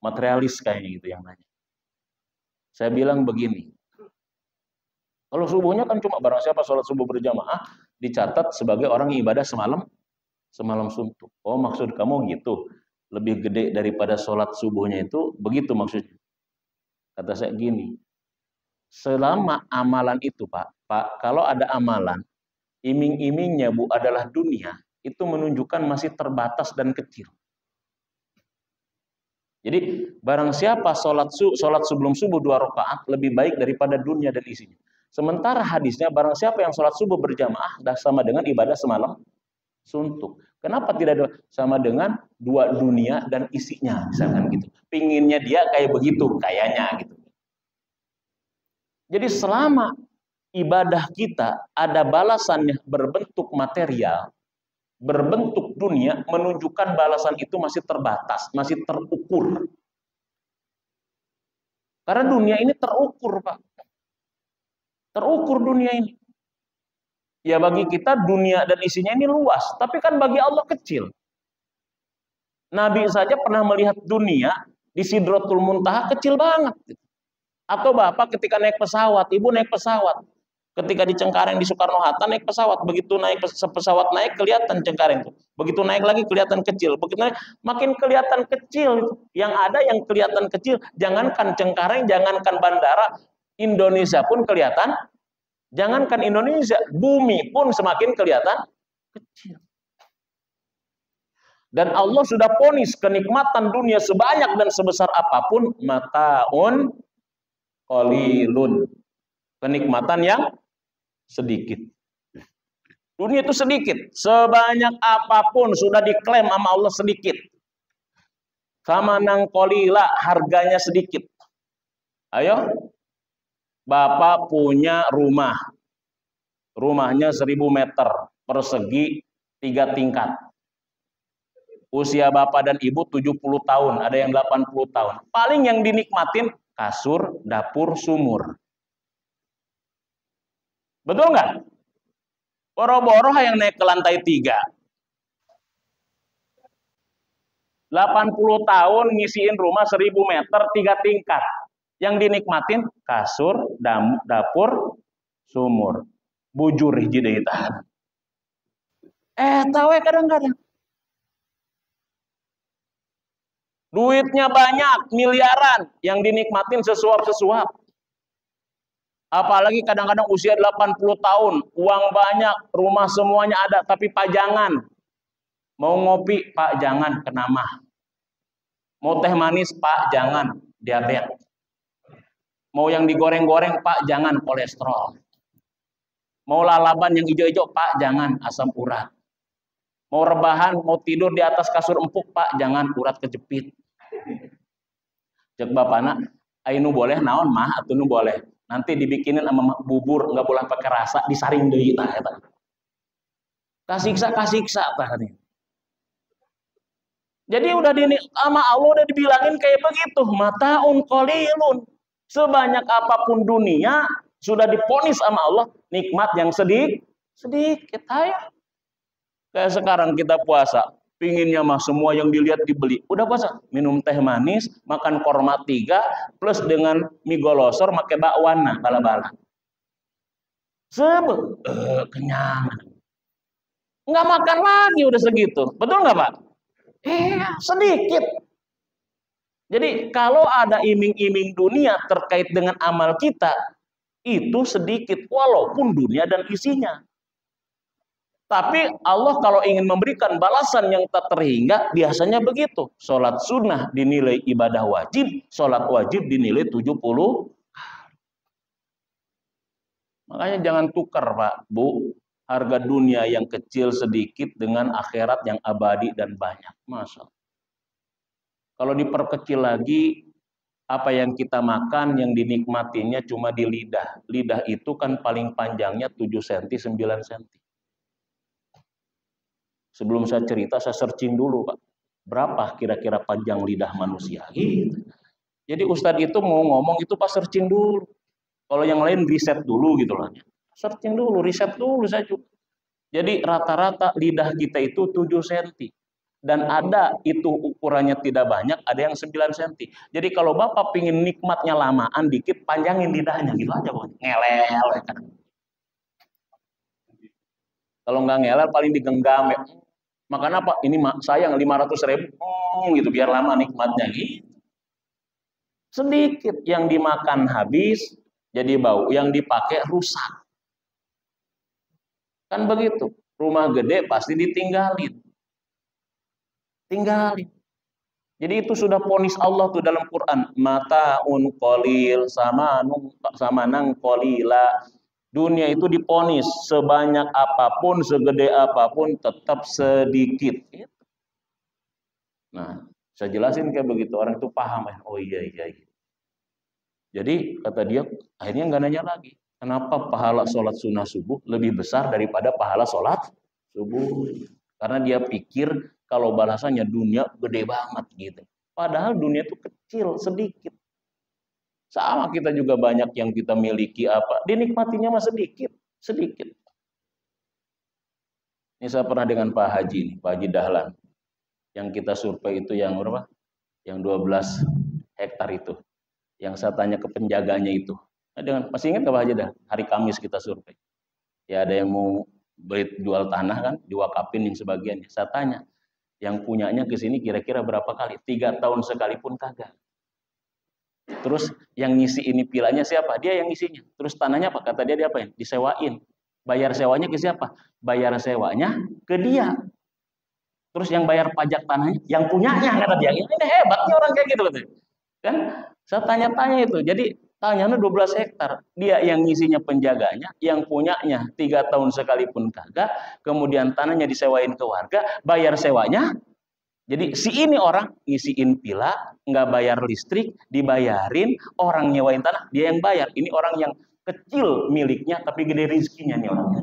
materialis kayaknya gitu yang nanya. Saya bilang begini, kalau subuhnya kan cuma barang siapa sholat subuh berjamaah dicatat sebagai orang yang ibadah semalam suntuk. Oh, maksud kamu gitu, lebih gede daripada sholat subuhnya itu, begitu maksudnya. Kata saya gini, selama amalan itu Pak, kalau ada amalan, iming-imingnya Bu adalah dunia, itu menunjukkan masih terbatas dan kecil. Jadi barang siapa sholat sebelum subuh 2 rakaat lebih baik daripada dunia dan isinya. Sementara hadisnya barang siapa yang sholat subuh berjamaah dah sama dengan ibadah semalam suntuk. Kenapa tidak ada sama dengan 2 dunia dan isinya misalkan gitu. Pinginnya dia kayak begitu kayaknya gitu. Jadi selama ibadah kita ada balasannya berbentuk material, berbentuk dunia, menunjukkan balasan itu masih terbatas, masih terukur. Karena dunia ini terukur, Pak. Terukur dunia ini. Ya bagi kita dunia dan isinya ini luas, tapi kan bagi Allah kecil. Nabi saja pernah melihat dunia di Sidratul Muntaha kecil banget. Atau Bapak ketika naik pesawat, Ibu naik pesawat. Ketika di Cengkareng di Soekarno-Hatta naik pesawat, begitu naik pesawat naik kelihatan Cengkareng itu. Begitu naik lagi kelihatan kecil, begitu naik makin kelihatan kecil. Yang ada yang kelihatan kecil, jangankan Cengkareng, jangankan bandara, Indonesia pun kelihatan. Jangankan Indonesia, bumi pun semakin kelihatan kecil. Dan Allah sudah vonis kenikmatan dunia sebanyak dan sebesar apapun mataun qalilun. Kenikmatan yang sedikit. Dunia itu sedikit. Sebanyak apapun sudah diklaim sama Allah sedikit. Sama nang qalila harganya sedikit. Ayo. Bapak punya rumah. Rumahnya 1000 meter persegi 3 tingkat. Usia Bapak dan Ibu 70 tahun, ada yang 80 tahun. Paling yang dinikmatin kasur, dapur, sumur. Betul nggak? Boro-boro yang naik ke lantai 3. 80 tahun ngisiin rumah 1000 meter 3 tingkat. Yang dinikmatin kasur, dapur, sumur. Bujur hiji deui tah. Tahu kadang-kadang. Duitnya banyak, miliaran, yang dinikmatin sesuap-sesuap. Apalagi kadang-kadang usia 80 tahun, uang banyak, rumah semuanya ada, tapi pajangan. Mau ngopi, Pak, jangan kena mah. Mau teh manis, Pak, jangan diabetes. Mau yang digoreng-goreng, Pak, jangan kolesterol. Mau lalaban yang hijau-hijau, Pak, jangan asam urat. Mau rebahan, mau tidur di atas kasur empuk, Pak, jangan urat kejepit. Cek bapana, ainu boleh naon mah atuh nu boleh. Nanti dibikinin sama bubur nggak boleh pakai rasa, disaring deui tah eta. Kasiksa tah. Jadi udah sama Allah udah dibilangin kayak begitu, mataun qalilun. Sebanyak apapun dunia sudah diponis sama Allah nikmat yang sedikit ayo. Kayak sekarang kita puasa, pinginnya mah semua yang dilihat dibeli. Udah puasa, minum teh manis, makan korma 3, plus dengan mie golosor, pakai bakwan, bala-bala. Kenyang. Nggak makan lagi udah segitu. Betul nggak Pak? Sedikit. Jadi kalau ada iming-iming dunia terkait dengan amal kita, itu sedikit walaupun dunia dan isinya. Tapi Allah kalau ingin memberikan balasan yang tak terhingga, biasanya begitu. Sholat sunnah dinilai ibadah wajib, sholat wajib dinilai 70. Makanya jangan tukar Pak, Bu, harga dunia yang kecil sedikit dengan akhirat yang abadi dan banyak. Masya Allah. Kalau diperkecil lagi, apa yang kita makan yang dinikmatinya cuma di lidah. Lidah itu kan paling panjangnya 7 cm, 9 cm. Sebelum saya cerita, saya searching dulu Pak. Berapa kira-kira panjang lidah manusia? Gitu. Jadi Ustadz itu mau ngomong itu Pak searching dulu. Kalau yang lain riset dulu gitu loh. Searching dulu, riset dulu saya juga. Jadi rata-rata lidah kita itu 7 cm. Dan ada itu ukurannya tidak banyak, ada yang 9 cm. Jadi kalau Bapak pingin nikmatnya lamaan dikit, panjangin lidahnya gitu aja, ngelel kan. Kalau nggak ngelel paling digenggam ya. Makan apa? Ini sayang 500.000 gitu biar lama nikmatnya gitu. Sedikit yang dimakan habis jadi bau, yang dipakai rusak. Kan begitu. Rumah gede pasti ditinggalin. Tinggalin. Jadi itu sudah vonis Allah tuh dalam Quran. Mataun qalil sama nang qalila. Dunia itu diponis sebanyak apapun, segede apapun tetap sedikit. Nah, saya jelasin kayak begitu, orang itu paham ya. Oh iya. Jadi kata dia, akhirnya nggak nanya lagi. Kenapa pahala sholat sunnah subuh lebih besar daripada pahala sholat subuh? Karena dia pikir kalau balasannya dunia gede banget gitu. Padahal dunia itu kecil, sedikit. Sama kita juga banyak yang kita miliki apa, dinikmatinya mah sedikit. Ini saya pernah dengan Pak Haji nih, Pak Haji Dahlan. Yang kita survei itu yang berapa? Yang 12 hektar itu. Yang saya tanya ke penjaganya itu. Nah, masih ingat nggak Pak Haji dah? Hari Kamis kita survei. Ya ada yang mau jual tanah kan, diwakafin yang sebagiannya. Saya tanya, yang punyanya ke sini kira-kira berapa kali? 3 tahun sekalipun kagak. Terus yang ngisi ini pilanya siapa? Dia yang ngisinya. Terus tanahnya apa? Kata dia diapain? Disewain. Bayar sewanya ke siapa? Bayar sewanya ke dia. Terus yang bayar pajak tanahnya, yang punyanya kata dia. Ini hebatnya orang kayak gitu kan? Saya tanya-tanya itu. Jadi tanahnya 12 hektar. Dia yang ngisinya penjaganya, yang punyanya 3 tahun sekalipun kagak. Kemudian tanahnya disewain ke warga, bayar sewanya. Jadi si ini orang ngisiin pila, nggak bayar listrik, dibayarin, orang nyewain tanah, dia yang bayar. Ini orang yang kecil miliknya, tapi gede rezekinya nih orangnya.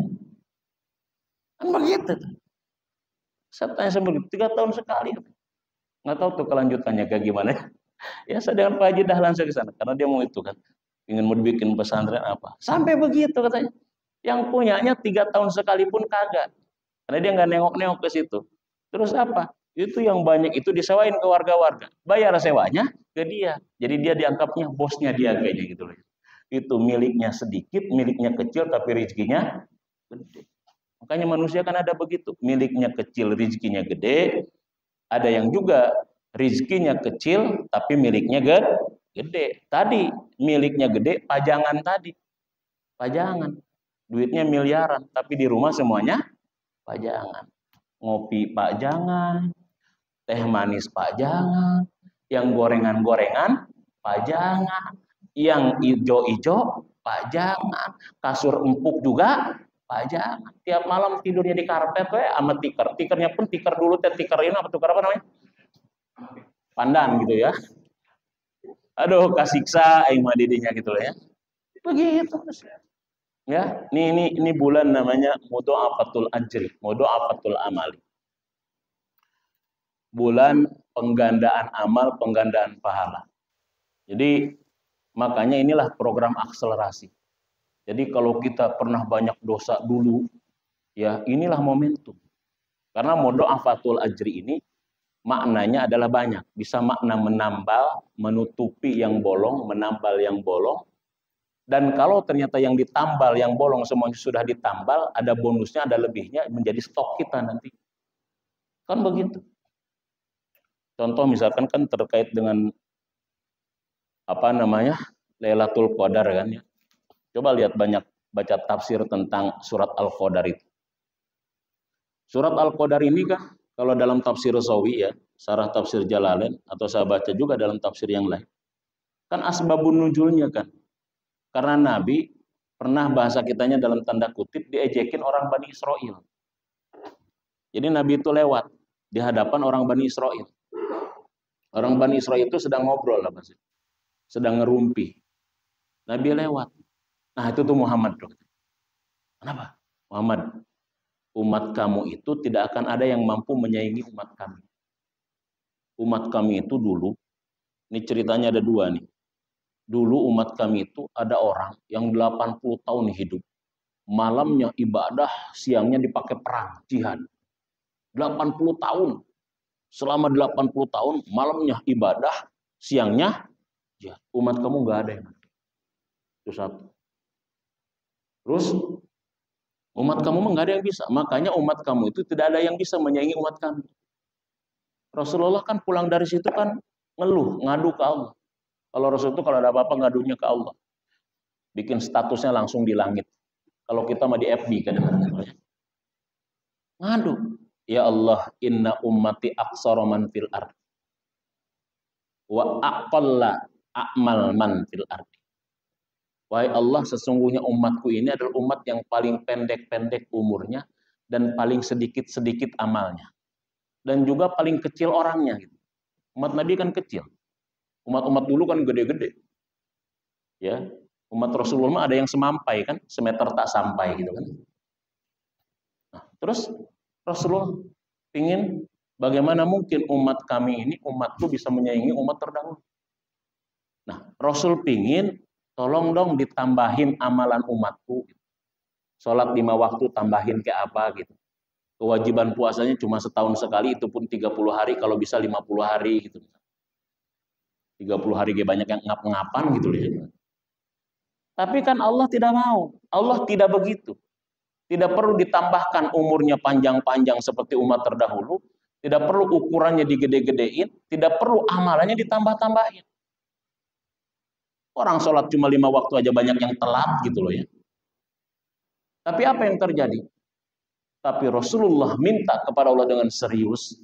Kan begitu. Saya tanya sama 3 tahun sekali. Nggak tahu tuh kelanjutannya kayak gimana. Ya saya dengan Pak Haji Dahlan saya ke sana, karena dia mau itu kan. Ingin mau bikin pesantren apa. Sampai begitu katanya. Yang punyanya 3 tahun sekalipun kagak. Karena dia nggak nengok-nengok ke situ. Terus apa? Itu yang banyak itu disewain ke warga-warga. Bayar sewanya ke dia. Jadi dia dianggapnya bosnya dia kayaknya gitu loh. Itu miliknya sedikit, miliknya kecil tapi rezekinya gede. Makanya manusia kan ada begitu. Miliknya kecil, rezekinya gede. Ada yang juga rezekinya kecil tapi miliknya gede. Tadi miliknya gede, pajangan tadi. Pajangan. Duitnya miliaran tapi di rumah semuanya pajangan. Ngopi pajangan, teh manis pajangan, yang gorengan-gorengan pajangan, yang ijo-ijo pajangan, kasur empuk juga pajangan. Tiap malam tidurnya di karpet sama tikar. Tikernya pun tikar dulu teh tikar ini apa tukar apa namanya? Pandan gitu ya. Aduh kasiksa aing mah didinya gitu loh ya. Begitu. Ya, ini bulan namanya Mudha'afatul Ajri, Mudha'afatul Amali. Bulan penggandaan amal, penggandaan pahala. Jadi makanya inilah program akselerasi. Jadi kalau kita pernah banyak dosa dulu, ya inilah momentum. Karena Mudha'afatul Ajri ini maknanya adalah banyak. Bisa makna menambal, menutupi yang bolong, menambal yang bolong. Dan kalau ternyata yang ditambal, yang bolong semuanya sudah ditambal, ada bonusnya, ada lebihnya, menjadi stok kita nanti. Kan begitu. Contoh misalkan kan terkait dengan apa namanya Lailatul Qadar kan ya. Coba lihat banyak baca tafsir tentang surat Al-Qadar itu. Surat Al-Qadar ini kan kalau dalam tafsir Sawi ya, sarah tafsir Jalalain atau saya baca juga dalam tafsir yang lain. Kan asbabun nuzulnya kan. Karena Nabi pernah bahasa kitanya dalam tanda kutip diejekin orang Bani Israel. Jadi Nabi itu lewat di hadapan orang Bani Israel. Orang Bani Israel itu sedang ngobrol apa sih? Sedang ngerumpi. Nabi lewat. Nah itu tuh Muhammad. Kenapa? Muhammad, umat kamu itu tidak akan ada yang mampu menyaingi umat kami. Umat kami itu dulu, ini ceritanya ada dua nih. Dulu umat kami itu ada orang yang 80 tahun hidup. Malamnya ibadah, siangnya dipakai perang, jihad. 80 tahun. selama 80 tahun, malamnya ibadah, siangnya ya, umat kamu nggak ada yang itu satu. Terus umat kamu nggak ada yang bisa, makanya umat kamu itu tidak ada yang bisa menyaingi umat kami. Rasulullah kan pulang dari situ kan ngeluh, ngadu ke Allah. Kalau Rasul itu kalau ada apa-apa ngadunya ke Allah. Bikin statusnya langsung di langit. Kalau kita mah di FB kadang-kadang. Ngadu. Ya Allah, inna ummati aqsara man fil ard. Wa aqalla a'mal man fil ard. Wahai Allah, sesungguhnya umatku ini adalah umat yang paling pendek-pendek umurnya dan paling sedikit-sedikit amalnya. Dan juga paling kecil orangnya. Umat Nabi kan kecil. Umat-umat dulu kan gede-gede. Ya, umat Rasulullah ada yang semampai kan, semeter tak sampai gitu kan. Nah, terus Rasulullah ingin bagaimana mungkin umat kami ini, umatku bisa menyaingi umat terdahulu. Nah, Rasul pingin tolong dong ditambahin amalan umatku. Sholat 5 waktu tambahin kayak apa gitu. Kewajiban puasanya cuma setahun sekali, itu pun 30 hari, kalau bisa 50 hari gitu. 30 hari kayak banyak yang ngap-ngapan gitu loh. Tapi kan Allah tidak mau. Allah tidak begitu. Tidak perlu ditambahkan umurnya panjang-panjang seperti umat terdahulu. Tidak perlu ukurannya digede-gedein. Tidak perlu amalannya ditambah-tambahin. Orang sholat cuma 5 waktu aja banyak yang telat gitu loh ya. Tapi apa yang terjadi? Tapi Rasulullah minta kepada Allah dengan serius.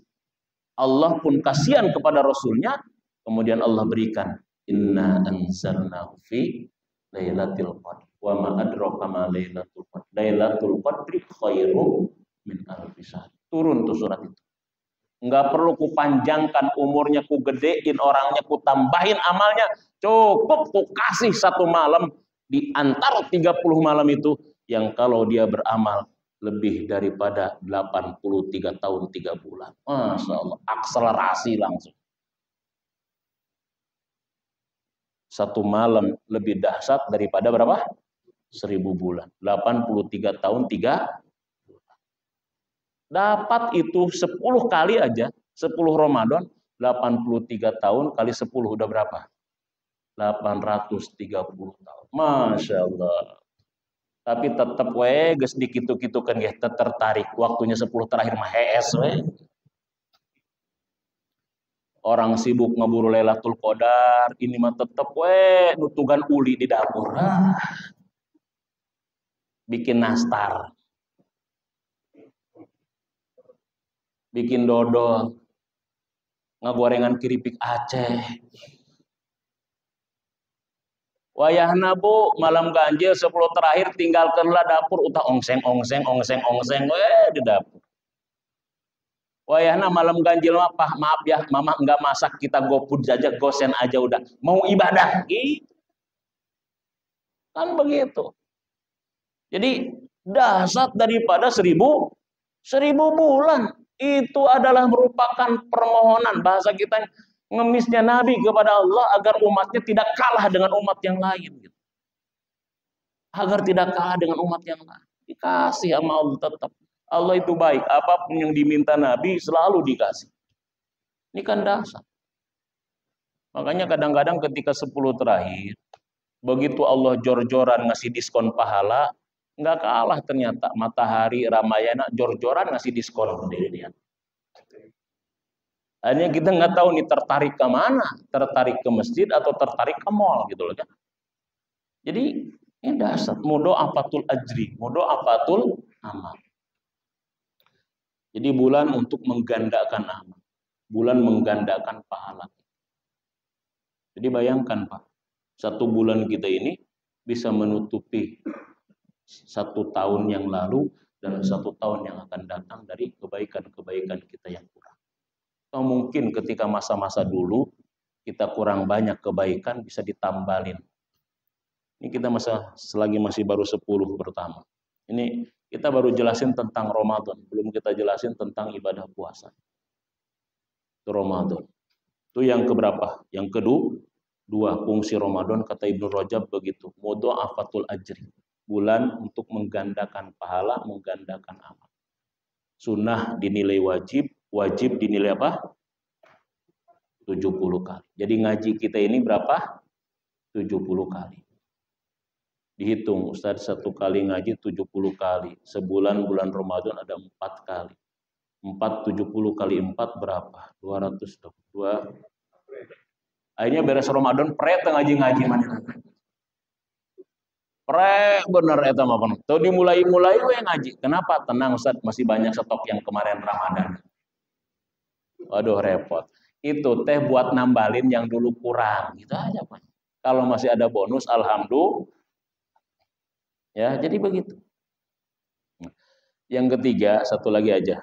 Allah pun kasihan kepada Rasulnya. Kemudian Allah berikan. Inna anzalnahu fi Lailatul Qadr. Wa ma adraka ma Lailatul Qadr. Lailatul Qadri khairum min alfi syahr. Turun tuh surat itu. Enggak perlu ku panjangkan umurnya, ku gedein orangnya, ku tambahin amalnya. Cukup ku kasih 1 malam di antara 30 malam itu yang kalau dia beramal lebih daripada 83 tahun 3 bulan. Masya Allah, akselerasi langsung. 1 malam lebih dahsyat daripada berapa? 1000 bulan. 83 tahun 3 bulan. Dapat itu 10 kali aja, 10 Ramadan, 83 tahun kali 10 udah berapa? 830 tahun. Masya Allah. Tapi tetap geus dikitu-kitu kan ya, tertarik. Waktunya 10 terakhir mah hees we. Orang sibuk ngeburu Lailatul Qadar, ini mah tetep nutugan uli di dapur. Bikin nastar. Bikin dodol. Ngagorengan keripik Aceh. Wayahna Bu, malam ganjil 10 terakhir tinggalkanlah dapur utah ongseng di dapur. Wayahna malam ganjil mah maaf ya, mama enggak masak, kita GoFood aja, gosen aja udah. Mau ibadah gitu. Kan begitu. Jadi dahsyat daripada 1000 bulan. Itu adalah merupakan permohonan, bahasa kita ngemisnya Nabi kepada Allah agar umatnya tidak kalah dengan umat yang lain. Agar tidak kalah dengan umat yang lain. Dikasih sama Allah tetap. Allah itu baik. Apapun yang diminta Nabi selalu dikasih. Ini kan dahsyat. Makanya kadang-kadang ketika 10 terakhir, begitu Allah jor-joran ngasih diskon pahala, nggak kalah ternyata Matahari, Ramayana, jor-joran ngasih diskon. Hanya kita nggak tahu nih tertarik ke mana, tertarik ke masjid atau tertarik ke mall gitu loh kan. Jadi ini dasar modo afatul ajri, modo afatul amal. Jadi bulan untuk menggandakan amal, bulan menggandakan pahala. Jadi bayangkan Pak, 1 bulan kita ini bisa menutupi 1 tahun yang lalu dan 1 tahun yang akan datang dari kebaikan-kebaikan kita yang kurang. Atau mungkin ketika masa-masa dulu kita kurang banyak kebaikan bisa ditambalin. Ini kita selagi masih baru 10 pertama. Ini kita baru jelasin tentang Ramadan, belum kita jelasin tentang ibadah puasa. Itu Ramadan. Itu yang keberapa? Yang kedua, fungsi Ramadan kata Ibnu Rajab begitu. Mudha'afatul ajri. Bulan untuk menggandakan pahala, menggandakan amal. Sunnah dinilai wajib, wajib dinilai apa? 70 kali. Jadi ngaji kita ini berapa? 70 kali. Dihitung, Ustaz, satu kali ngaji 70 kali. Sebulan bulan Ramadan ada 4 kali. 70 kali 4 berapa? 202. Akhirnya beres Ramadan, ngaji-ngaji mana? Bener eta mah penuh. Tuh dimulai-mulai we ngaji. Kenapa? Tenang Ustaz, masih banyak stok yang kemarin Ramadan. Waduh repot. Itu teh buat nambalin yang dulu kurang. Gitu aja Pak. Kalau masih ada bonus, alhamdulillah. Ya, jadi begitu. Yang ketiga, satu lagi aja.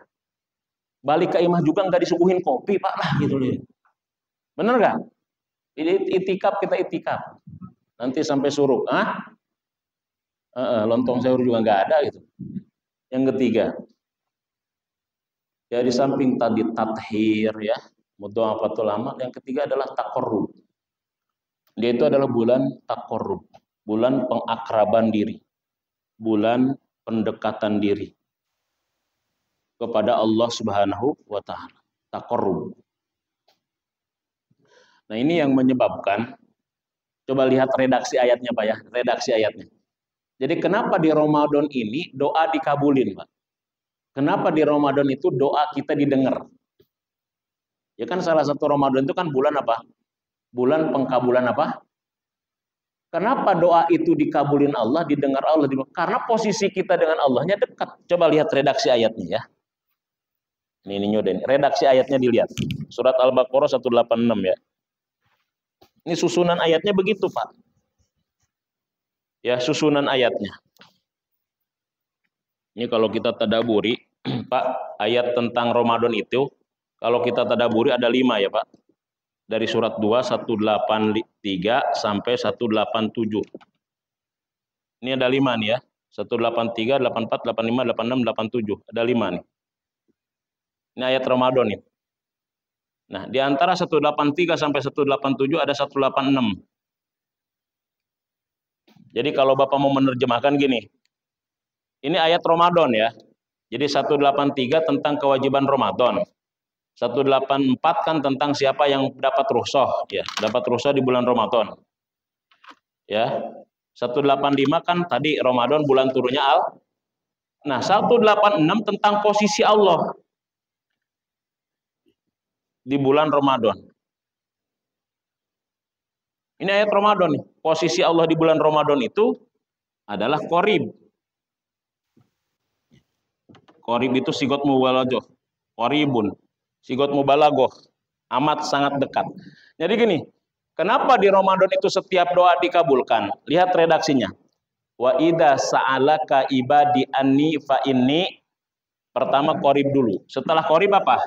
Balik ke imah juga nggak disuguhin kopi Pak lah gitu deh. Bener nggak? Ini itikaf, kita itikaf. Nanti sampai suruh. Lontong sayur juga nggak ada gitu. Yang ketiga, ya di samping tadi tathir ya, mudha'afatul amal, yang ketiga adalah taqarrub. Dia itu adalah bulan taqarrub, bulan pengakraban diri, bulan pendekatan diri kepada Allah Subhanahu wa taala. Taqarrub. Nah, ini yang menyebabkan, coba lihat redaksi ayatnya Pak ya, redaksi ayatnya. Jadi kenapa di Ramadan ini doa dikabulin, Pak? Kenapa di Ramadan itu doa kita didengar? Ya kan salah satu Ramadan itu kan bulan apa? Bulan pengkabulan apa? Kenapa doa itu dikabulin Allah, didengar Allah? Karena posisi kita dengan Allahnya dekat. Coba lihat redaksi ayatnya ya. Ini nyodain. Redaksi ayatnya dilihat. Surat Al-Baqarah 186 ya. Ini susunan ayatnya begitu, Pak. Ya, susunan ayatnya. Ini kalau kita tadaburi, Pak, ayat tentang Ramadan itu, kalau kita tadaburi ada 5 ya Pak. Dari surat 2, 183 sampai 187. Ini ada 5 nih ya. 183, 84, 85, 86, 87. Ada 5 nih. Ini ayat Ramadan nih. Nah, di antara 183 sampai 187 ada 186. Jadi kalau Bapak mau menerjemahkan gini. Ini ayat Ramadan ya. Jadi 183 tentang kewajiban Ramadan. 184 kan tentang siapa yang dapat rukhsah ya, dapat rukhsah di bulan Ramadan. Ya. 185 kan tadi Ramadan bulan turunnya Nah, 186 tentang posisi Allah di bulan Ramadan. Ini ayat Ramadan nih. Posisi Allah di bulan Ramadan itu adalah qorib. Qorib itu sigot mubalaghah. Qoribun. Sigot mubalaghah. Amat sangat dekat. Jadi gini, kenapa di Ramadan itu setiap doa dikabulkan? Lihat redaksinya. Wa idza sa'alaka ibadi anni fa inni. Pertama qorib dulu. Setelah qorib apa?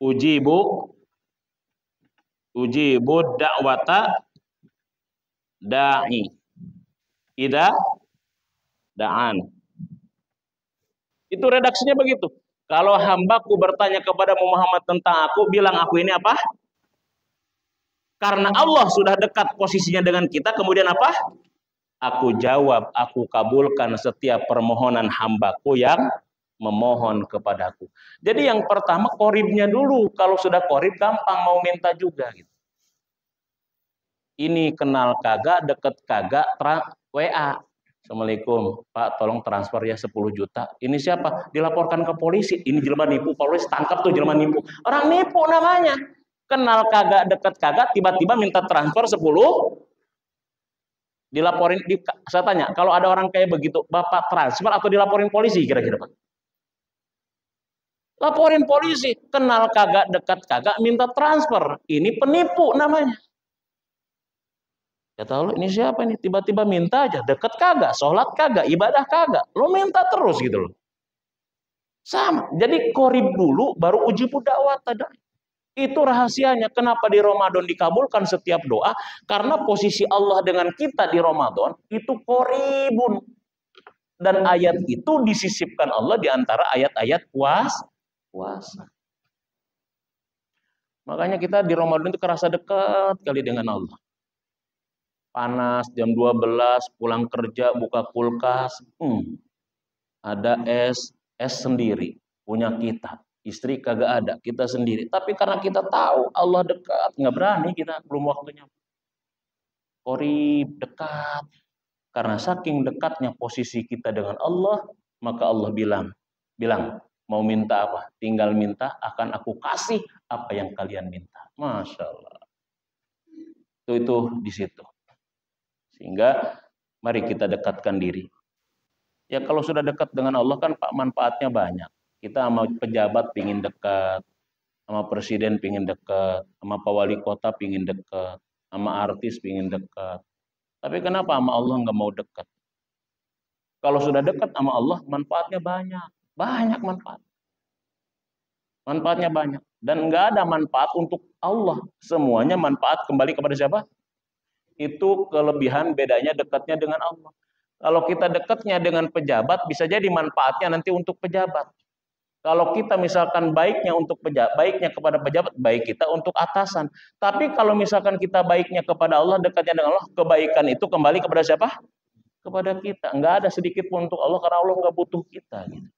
Ujibu da'wata da'i idza da'an. Itu redaksinya begitu. Kalau hambaku bertanya kepada Muhammad tentang aku, bilang aku ini apa? Karena Allah sudah dekat posisinya dengan kita, kemudian apa? Aku jawab, aku kabulkan setiap permohonan hambaku yang memohon kepadaku. Jadi yang pertama qoribnya dulu. Kalau sudah qorib gampang mau minta juga gitu. Ini kenal kagak, deket kagak, WA. Assalamualaikum, Pak, tolong transfer ya 10 juta. Ini siapa? Dilaporkan ke polisi. Ini jelema nipu, polisi tangkap tuh jelema nipu. Orang nipu namanya. Kenal kagak, deket kagak, tiba-tiba minta transfer 10. Dilaporin, saya tanya, kalau ada orang kayak begitu, Bapak transfer atau dilaporin polisi kira-kira Pak? Laporin polisi, kenal kagak, dekat kagak, minta transfer. Ini penipu namanya. Ya tahu ini siapa ini? Tiba-tiba minta aja, deket kagak, sholat kagak, ibadah kagak. Lo minta terus gitu loh. Sama. Jadi qorib dulu, baru uji dakwah tadi. Itu rahasianya. Kenapa di Ramadan dikabulkan setiap doa? Karena posisi Allah dengan kita di Ramadan itu qoribun. Dan ayat itu disisipkan Allah di antara ayat-ayat puasa. Makanya kita di Ramadan itu kerasa dekat kali dengan Allah. Panas jam 12 pulang kerja buka kulkas, ada es sendiri punya kita. Istri kagak ada, kita sendiri. Tapi karena kita tahu Allah dekat, nggak berani kita, belum waktunya. Qorib, dekat. Karena saking dekatnya posisi kita dengan Allah, maka Allah bilang, mau minta apa? Tinggal minta, akan aku kasih apa yang kalian minta. Masya Allah. Itu di situ. Sehingga mari kita dekatkan diri. Ya kalau sudah dekat dengan Allah kan Pak manfaatnya banyak. Kita sama pejabat pingin dekat, sama presiden pingin dekat, sama Pak Wali Kota pingin dekat, sama artis pingin dekat. Tapi kenapa sama Allah nggak mau dekat? Kalau sudah dekat sama Allah, manfaatnya banyak. Banyak manfaat. Manfaatnya banyak. Dan nggak ada manfaat untuk Allah. Semuanya manfaat kembali kepada siapa? Itu kelebihan bedanya dekatnya dengan Allah. Kalau kita dekatnya dengan pejabat, bisa jadi manfaatnya nanti untuk pejabat. Kalau kita misalkan baiknya untuk pejabat, baiknya kepada pejabat, baik kita untuk atasan. Tapi kalau misalkan kita baiknya kepada Allah, dekatnya dengan Allah, kebaikan itu kembali kepada siapa? Kepada kita. Enggak ada sedikit pun untuk Allah, karena Allah enggak butuh kita. Gitu.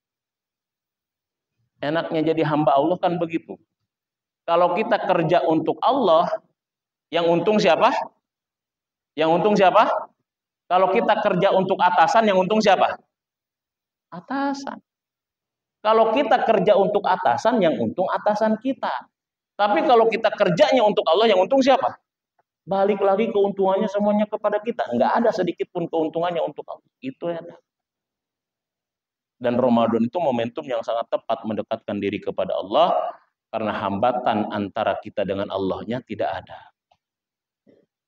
Enaknya jadi hamba Allah kan begitu. Kalau kita kerja untuk Allah, yang untung siapa? Yang untung siapa? Kalau kita kerja untuk atasan, yang untung siapa? Atasan. Kalau kita kerja untuk atasan, yang untung atasan kita. Tapi kalau kita kerjanya untuk Allah, yang untung siapa? Balik lagi keuntungannya semuanya kepada kita. Enggak ada sedikit pun keuntungannya untuk Allah. Itu ya. Dan Ramadan itu momentum yang sangat tepat mendekatkan diri kepada Allah, karena hambatan antara kita dengan Allahnya tidak ada.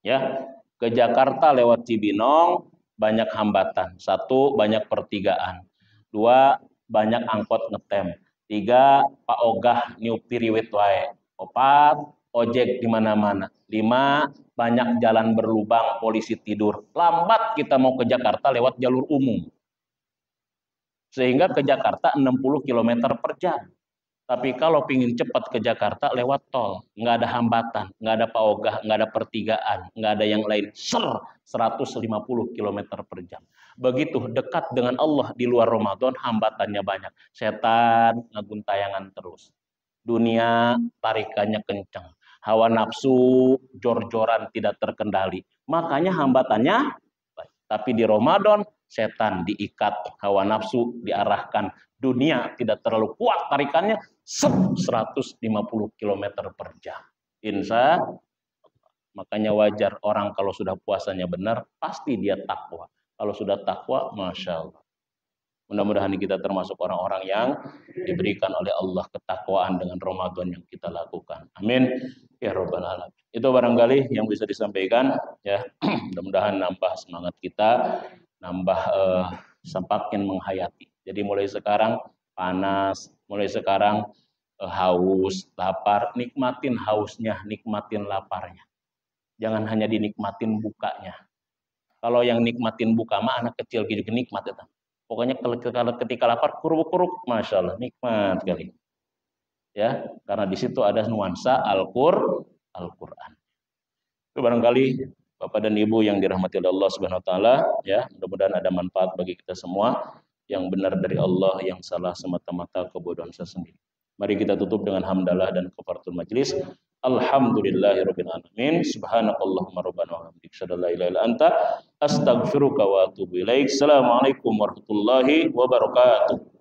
Ya, ke Jakarta lewat Cibinong banyak hambatan. 1, banyak pertigaan. 2, banyak angkot ngetem. 3, Pak Ogah nyupi riwit wae. 4, ojek di mana-mana. 5, banyak jalan berlubang, polisi tidur. Lambat kita mau ke Jakarta lewat jalur umum. Sehingga ke Jakarta 60 km per jam. Tapi kalau pingin cepat ke Jakarta lewat tol, nggak ada hambatan, nggak ada Pak Ogah, nggak ada pertigaan, nggak ada yang lain. 150 km per jam. Begitu dekat dengan Allah di luar Ramadan, hambatannya banyak. Setan ngaguntayangan terus. Dunia tarikannya kencang. Hawa nafsu jor-joran tidak terkendali. Makanya hambatannya baik. Tapi di Ramadan setan diikat, hawa nafsu diarahkan, dunia tidak terlalu kuat tarikannya, 150 km per jam. Insya Allah. Makanya wajar orang kalau sudah puasanya benar, pasti dia takwa. Kalau sudah takwa, Masya Allah. Mudah-mudahan kita termasuk orang-orang yang diberikan oleh Allah ketakwaan dengan Ramadan yang kita lakukan. Amin. Ya Rabbal Alamin. Itu barangkali yang bisa disampaikan. Ya, mudah-mudahan nambah semangat kita, nambah semakin menghayati. Jadi mulai sekarang panas, mulai sekarang haus, lapar, nikmatin hausnya, nikmatin laparnya. Jangan hanya dinikmatin bukanya. Kalau yang nikmatin buka mah anak kecil gitu nikmat itu. Pokoknya ketika lapar kuruk-kuruk, Masya Allah, nikmat kali. Ya, karena di situ ada nuansa Al-Quran. Itu barangkali Bapak dan Ibu yang dirahmati oleh Allah Subhanahu Wa Taala, ya, mudah-mudahan ada manfaat bagi kita semua. Yang benar dari Allah, yang salah semata-mata kebodohan saya sendiri. Mari kita tutup dengan hamdalah dan kafaratul majlis. Alhamdulillahirabbil alamin. Subhanakallahumma rabbana wa bihamdika asyhadu an la ilaha illa anta astaghfiruka wa atubu ilaik. Assalamualaikum warahmatullahi wabarakatuh.